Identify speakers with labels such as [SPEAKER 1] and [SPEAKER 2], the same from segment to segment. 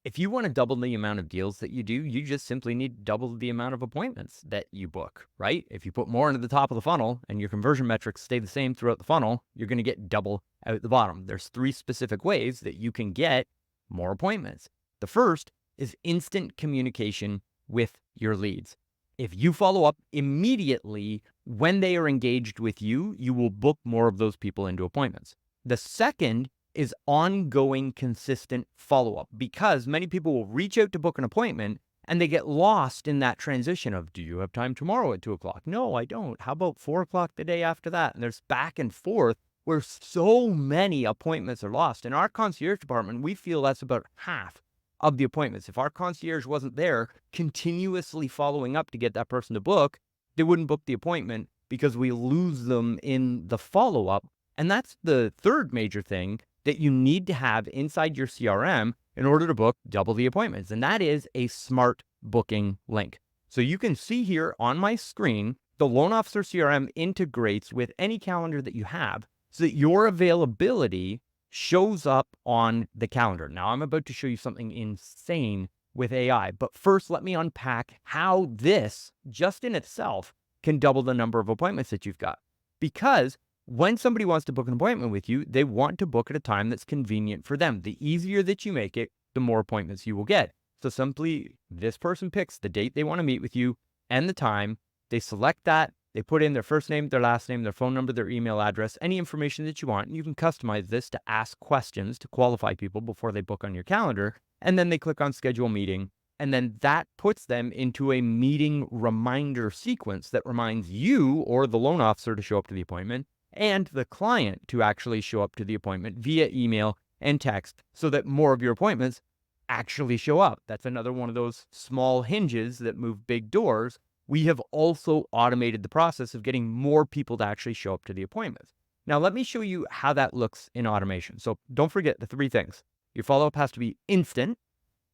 [SPEAKER 1] If you want to double the amount of deals that you do, you just simply need to double the amount of appointments that you book, right? If you put more into the top of the funnel and your conversion metrics stay the same throughout the funnel, you're going to get double out the bottom. There's three specific ways that you can get more appointments. The first is instant communication with your leads. If you follow up immediately when they are engaged with you, you will book more of those people into appointments. The second is ongoing, consistent follow-up, because many people will reach out to book an appointment and they get lost in that transition of, do you have time tomorrow at 2 o'clock? No, I don't. How about 4 o'clock the day after that? And there's back and forth where so many appointments are lost. In our concierge department, we feel that's about half of the appointments. If our concierge wasn't there continuously following up to get that person to book, they wouldn't book the appointment because we lose them in the follow-up. And that's the third major thing that you need to have inside your CRM in order to book double the appointments. And that is a smart booking link. So you can see here on my screen, the Loan Officer CRM integrates with any calendar that you have so that your availability shows up on the calendar. Now I'm about to show you something insane with AI, but first let me unpack how this just in itself can double the number of appointments that you've got. Because when somebody wants to book an appointment with you, they want to book at a time that's convenient for them. The easier that you make it, the more appointments you will get. So simply, this person picks the date they want to meet with you and the time. They select that. They put in their first name, their last name, their phone number, their email address, any information that you want. And you can customize this to ask questions to qualify people before they book on your calendar. And then they click on schedule meeting. And then that puts them into a meeting reminder sequence that reminds you or the loan officer to show up to the appointment and the client to actually show up to the appointment via email and text so that more of your appointments actually show up. That's another one of those small hinges that move big doors. We have also automated the process of getting more people to actually show up to the appointments. Now, let me show you how that looks in automation. So don't forget the three things. Your follow-up has to be instant,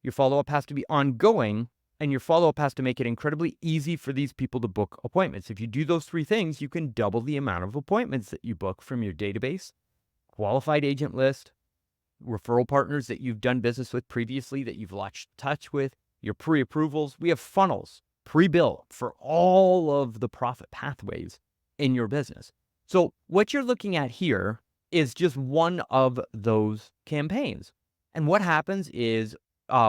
[SPEAKER 1] your follow-up has to be ongoing, and your follow-up has to make it incredibly easy for these people to book appointments. If you do those three things, you can double the amount of appointments that you book from your database, qualified agent list, referral partners that you've done business with previously that you've lost touch with, your pre-approvals. We have funnels pre-built for all of the profit pathways in your business. So what you're looking at here is just one of those campaigns. And what happens is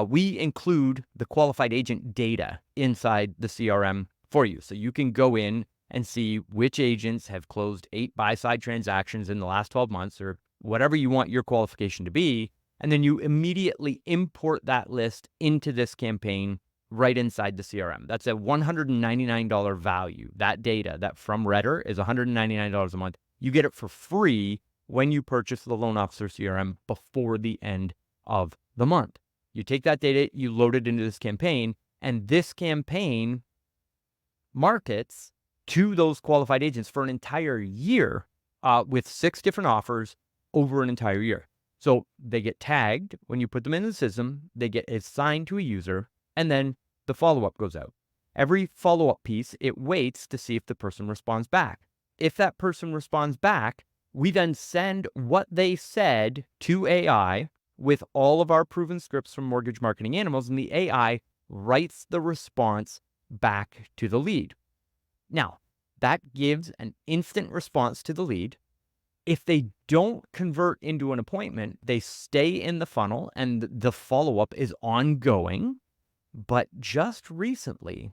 [SPEAKER 1] we include the qualified agent data inside the CRM for you. So you can go in and see which agents have closed 8 buy-side transactions in the last 12 months or whatever you want your qualification to be. And then you immediately import that list into this campaign right inside the CRM. That's a $199 value. That data, that from Redder, is $199 a month. You get it for free when you purchase the Loan Officer CRM before the end of the month. You take that data, you load it into this campaign, and this campaign markets to those qualified agents for an entire year with 6 different offers over an entire year. So they get tagged when you put them in the system, they get assigned to a user, and then the follow-up goes out. Every follow-up piece, it waits to see if the person responds back. If that person responds back, we then send what they said to AI with all of our proven scripts from Mortgage Marketing Animals, and the AI writes the response back to the lead. Now, that gives an instant response to the lead. If they don't convert into an appointment, they stay in the funnel and the follow-up is ongoing. But just recently,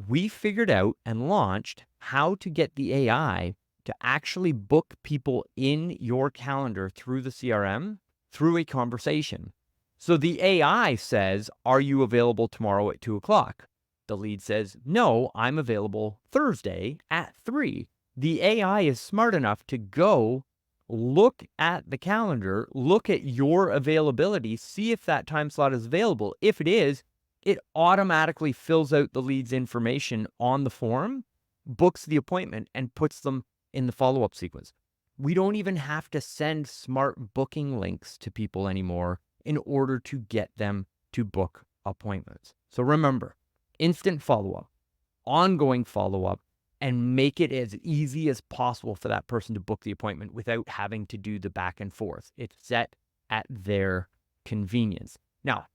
[SPEAKER 1] we figured out and launched how to get the AI to actually book people in your calendar through the CRM through a conversation. So the AI says, are you available tomorrow at 2 o'clock? The lead says, no, I'm available Thursday at 3. The AI is smart enough to go look at the calendar, look at your availability, see if that time slot is available. If it is, it automatically fills out the lead's information on the form, books the appointment, and puts them in the follow-up sequence. We don't even have to send smart booking links to people anymore in order to get them to book appointments. So remember, instant follow-up, ongoing follow-up, and make it as easy as possible for that person to book the appointment without having to do the back and forth. It's set at their convenience. Now,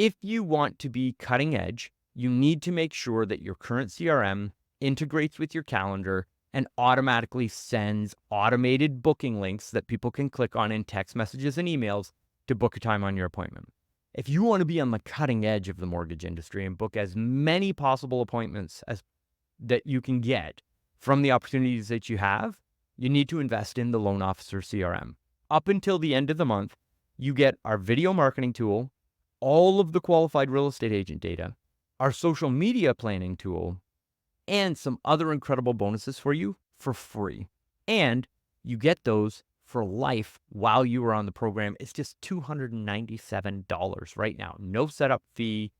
[SPEAKER 1] If you want to be cutting edge, you need to make sure that your current CRM integrates with your calendar and automatically sends automated booking links that people can click on in text messages and emails to book a time on your appointment. If you want to be on the cutting edge of the mortgage industry and book as many possible appointments as that you can get from the opportunities that you have, you need to invest in the Loan Officer CRM. Up until the end of the month, you get our video marketing tool, all of the qualified real estate agent data, our social media planning tool, and some other incredible bonuses for you for free. And you get those for life while you are on the program. It's just $297 right now. No setup fee,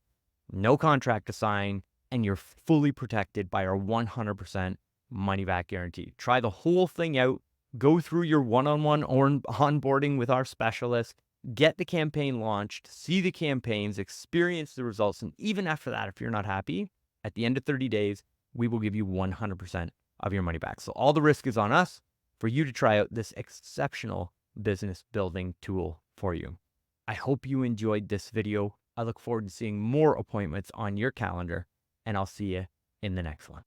[SPEAKER 1] no contract to sign, and you're fully protected by our 100% money back guarantee. Try the whole thing out. Go through your one-on-one onboarding with our specialist. Get the campaign launched, see the campaigns, experience the results. And even after that, if you're not happy, at the end of 30 days, we will give you 100% of your money back. So all the risk is on us for you to try out this exceptional business building tool for you. I hope you enjoyed this video. I look forward to seeing more appointments on your calendar, and I'll see you in the next one.